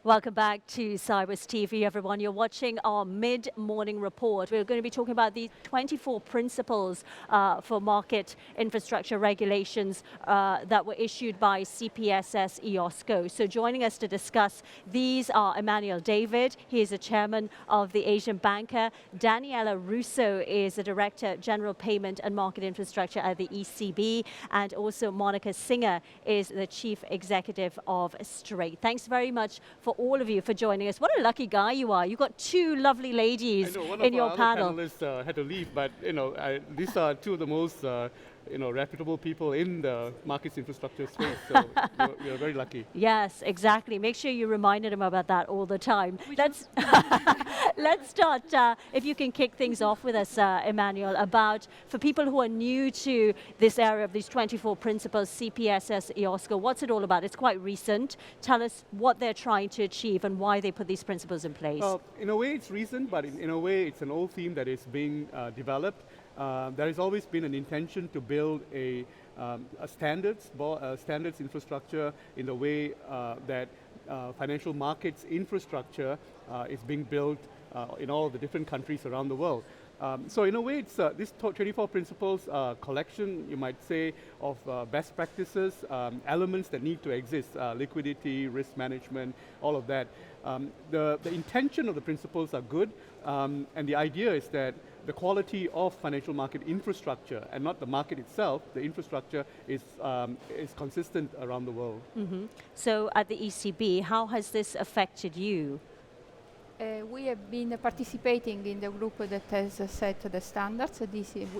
Welcome back to Sibos TV, everyone. You're watching our mid-morning report. We're going to be talking about the 24 principles for market infrastructure regulations that were issued by CPSS IOSCO. So joining us to discuss these are Emmanuel David. He is the chairman of the Asian Banker. Daniela Russo is the Director General Payment and Market Infrastructure at the ECB. And also Monica Singer is the Chief Executive of Straight. Thanks very much for all of you for joining us. What a lucky guy you are. You've got two lovely ladies in your panel. One of our panelists had to leave, but these are two of the most reputable people in the markets infrastructure space, so you're very lucky. Yes, exactly. Make sure you reminded him about that all the time. Let's start, if you can kick things off with us, Emmanuel, about, for people who are new to this area of these 24 principles, CPSS IOSCO, what's it all about? It's quite recent. Tell us what they're trying to achieve and why they put these principles in place. In a way, it's recent, but in a way, it's an old theme that is being developed. There has always been an intention to build a standards infrastructure in the way that financial markets infrastructure is being built in all the different countries around the world. So in a way, it's this 24 principles collection, you might say, of best practices, elements that need to exist, liquidity, risk management, all of that. The intention of the principles are good, and the idea is that the quality of financial market infrastructure, and not the market itself, the infrastructure is consistent around the world. Mm-hmm. So at the ECB, how has this affected you? We have been participating in the group that has set the standards.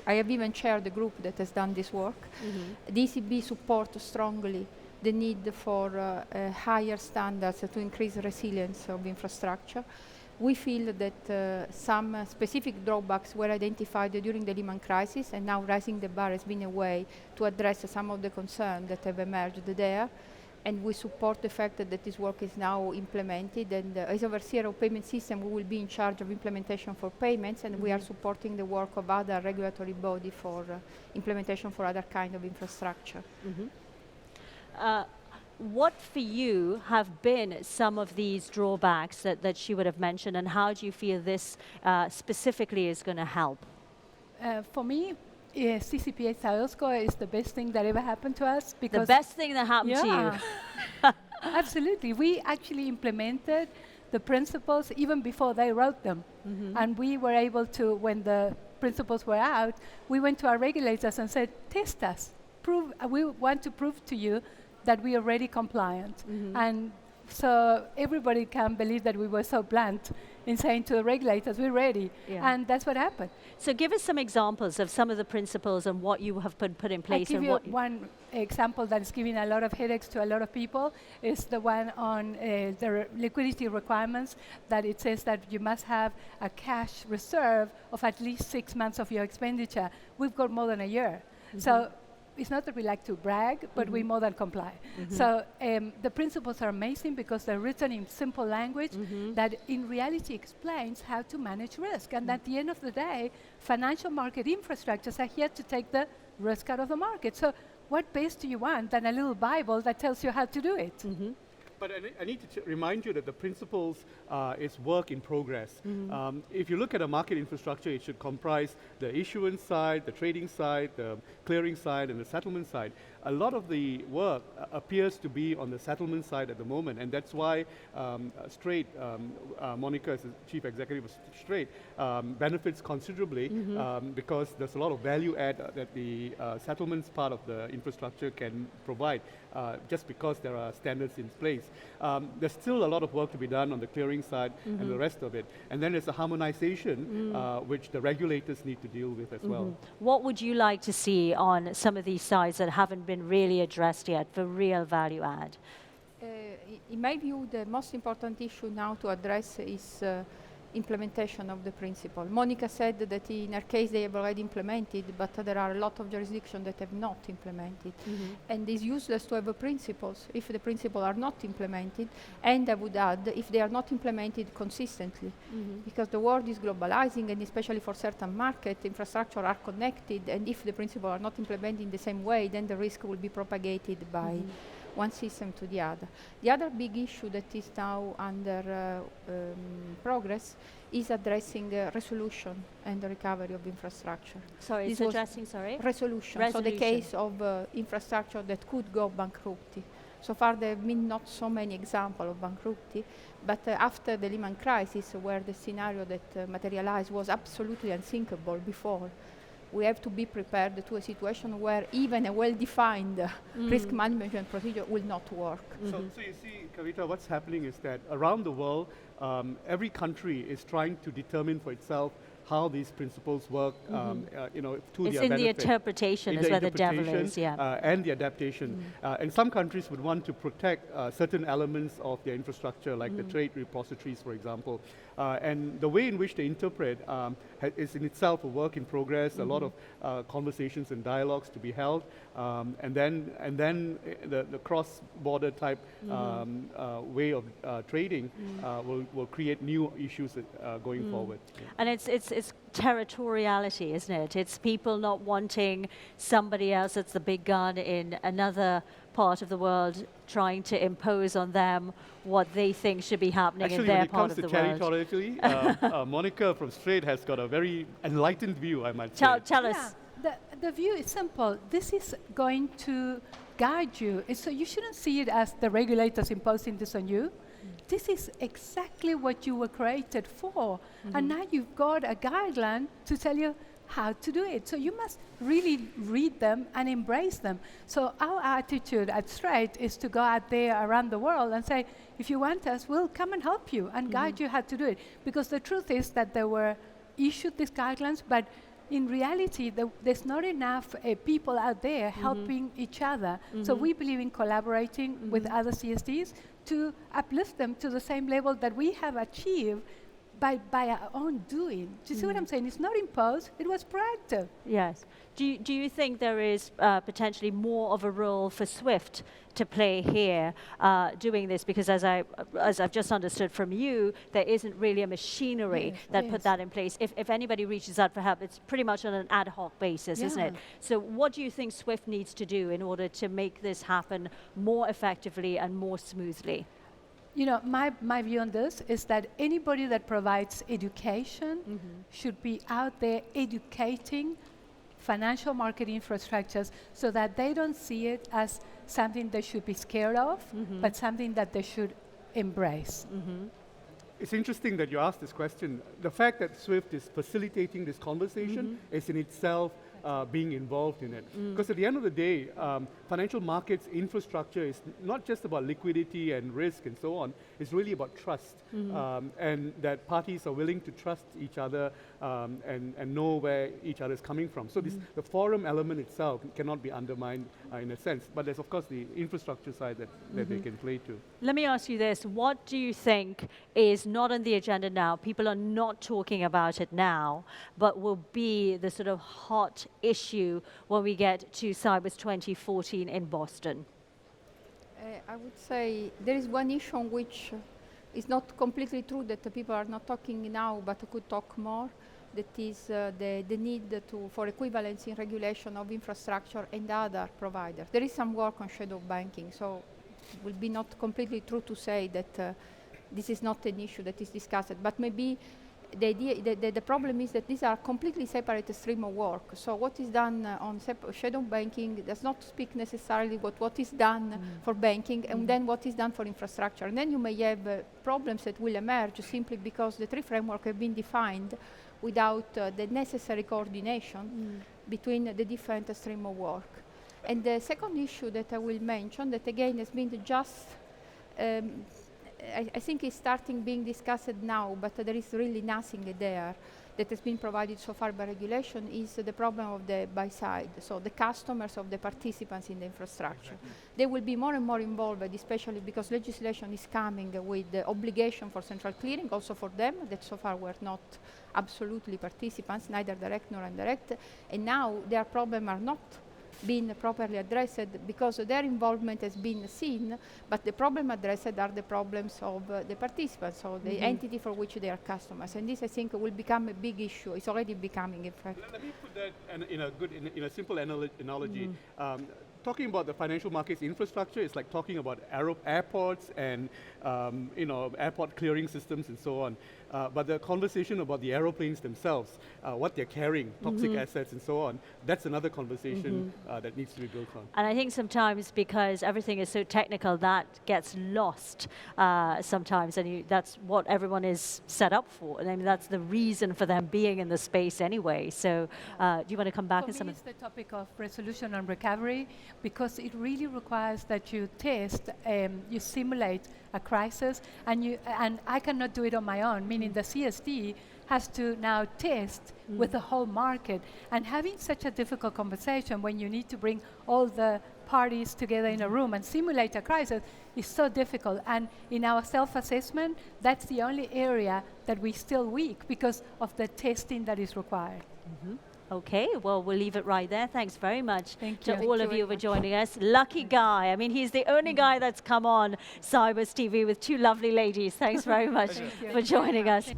I have even chaired the group that has done this work. Mm-hmm. The ECB supports strongly the need for higher standards to increase resilience of infrastructure. We feel that some specific drawbacks were identified during the Lehman crisis, and now raising the bar has been a way to address some of the concerns that have emerged there. And we support the fact that this work is now implemented, and as overseer of payment system, we will be in charge of implementation for payments, and we are supporting the work of other regulatory body for implementation for other kind of infrastructure. Mm-hmm. What for you have been some of these drawbacks that she would have mentioned, and how do you feel this specifically is going to help? For me, CPSS IOSCO is the best thing that ever happened to us. Because the best thing that happened to you? Absolutely. We actually implemented the principles even before they wrote them. Mm-hmm. And we were able to, when the principles were out, we went to our regulators and said, test us. We want to prove to you that we are already compliant. Mm-hmm. And so everybody can believe that we were so blunt in saying to the regulators, we're ready. Yeah. And that's what happened. So give us some examples of some of the principles and what you have put in place. I'll give you one example that is giving a lot of headaches to a lot of people. Is the one on the liquidity requirements, that it says that you must have a cash reserve of at least 6 months of your expenditure. We've got more than a year. Mm-hmm. So it's not that we like to brag, but we more than comply. Mm-hmm. So the principles are amazing because they're written in simple language that in reality explains how to manage risk. And at the end of the day, financial market infrastructures are here to take the risk out of the market. So what base do you want than a little Bible that tells you how to do it? Mm-hmm. But I need to remind you that the principles is work in progress. Mm-hmm. If you look at a market infrastructure, it should comprise the issuance side, the trading side, the clearing side, and the settlement side. A lot of the work appears to be on the settlement side at the moment, and that's why Straight, Monica as the chief executive of Straight, benefits considerably because there's a lot of value add that the settlements part of the infrastructure can provide just because there are standards in place. There's still a lot of work to be done on the clearing side and the rest of it. And then there's a harmonization which the regulators need to deal with as well. What would you like to see on some of these sides that haven't been really addressed yet for real value add? In my view, the most important issue now to address is implementation of the principle. Monica said that in her case they have already implemented, but there are a lot of jurisdictions that have not implemented. And it's useless to have principles if the principles are not implemented, and I would add, if they are not implemented consistently. Because the world is globalizing, and especially for certain markets, infrastructure are connected, and if the principles are not implemented in the same way, then the risk will be propagated by one system to the other. The other big issue that is now under progress is addressing resolution and the recovery of infrastructure. Sorry, This it's was addressing, sorry? Resolution. So the case of infrastructure that could go bankruptcy. So far there have been not so many examples of bankruptcy, but after the Lehman crisis, where the scenario that materialized was absolutely unthinkable before, we have to be prepared to a situation where even a well-defined risk management procedure will not work. So you see, Kavita, what's happening is that around the world, every country is trying to determine for itself how these principles work, to their benefit. It's in the interpretation is where the devil is, yeah. And the adaptation. And some countries would want to protect certain elements of their infrastructure, like the trade repositories, for example. And the way in which they interpret is in itself a work in progress, a lot of conversations and dialogues to be held. And then the cross-border type way of trading will create new issues going forward. Yeah. And it's territoriality, isn't it? It's people not wanting somebody else that's the big gun in another part of the world trying to impose on them what they think should be happening in their part of the world. Actually, when it comes to territoriality, Monica from Straight has got a very enlightened view, I might say. Tell us. The view is simple. This is going to guide you. So you shouldn't see it as the regulators imposing this on you. This is exactly what you were created for. And now you've got a guideline to tell you how to do it. So you must really read them and embrace them. So our attitude at Straight is to go out there around the world and say, if you want us, we'll come and help you and guide you how to do it. Because the truth is that there were issued these guidelines, but in reality, there's not enough people out there helping each other. So we believe in collaborating with other CSDs to uplift them to the same level that we have achieved by our own doing. Do you see what I'm saying? It's not imposed, it was proactive. Yes. Do you think there is potentially more of a role for SWIFT to play here doing this? Because as I've just understood from you, there isn't really a machinery that put that in place. If anybody reaches out for help, it's pretty much on an ad hoc basis, isn't it? So what do you think SWIFT needs to do in order to make this happen more effectively and more smoothly? You know, my view on this is that anybody that provides education should be out there educating financial market infrastructures so that they don't see it as something they should be scared of, but something that they should embrace. It's interesting that you asked this question. The fact that SWIFT is facilitating this conversation is in itself being involved in it. Because at the end of the day, financial markets infrastructure is not just about liquidity and risk and so on, it's really about trust. And that parties are willing to trust each other and know where each other is coming from. So the forum element itself cannot be undermined in a sense, but there's of course the infrastructure side that they can play to. Let me ask you this, what do you think is not on the agenda now, people are not talking about it now, but will be the sort of hot issue when we get to Sibos 2014 in Boston? I would say there is one issue on which it's not completely true that the people are not talking now, but could talk more. That is the need for equivalence in regulation of infrastructure and other providers. There is some work on shadow banking, so it will be not completely true to say that this is not an issue that is discussed. But maybe the idea, the problem is that these are completely separate stream of work. So what is done on shadow banking does not speak necessarily what is done for banking and then what is done for infrastructure. And then you may have problems that will emerge simply because the three frameworks have been defined without the necessary coordination between the different stream of work. And the second issue that I will mention, that again has been just I think it's starting being discussed now, but there is really nothing there that has been provided so far by regulation, is the problem of the buy side, so the customers of the participants in the infrastructure. They will be more and more involved, especially because legislation is coming with the obligation for central clearing, also for them, that so far were not absolutely participants, neither direct nor indirect, and now their problems are not been properly addressed because their involvement has been seen, but the problem addressed are the problems of the participants, so the entity for which they are customers. And this, I think, will become a big issue. It's already becoming, in fact. Let me put that in a simple analogy. talking about the financial markets infrastructure is like talking about airports and airport clearing systems and so on. But the conversation about the aeroplanes themselves, what they're carrying, toxic assets and so on, that's another conversation that needs to be built on. And I think sometimes because everything is so technical, that gets lost sometimes, and that's what everyone is set up for. And I mean, that's the reason for them being in the space anyway. So do you want to come back? For me, it's the topic of resolution and recovery, because it really requires that you test, you simulate a crisis, and I cannot do it on my own, meaning the CSD has to now test with the whole market. And having such a difficult conversation when you need to bring all the parties together in a room and simulate a crisis is so difficult. And in our self-assessment, that's the only area that we're still weak because of the testing that is required. Okay, well, we'll leave it right there. Thanks very much to Thank all you of you very for joining us. Lucky guy. I mean, he's the only guy that's come on Sibos TV with two lovely ladies. Thanks very much for joining us.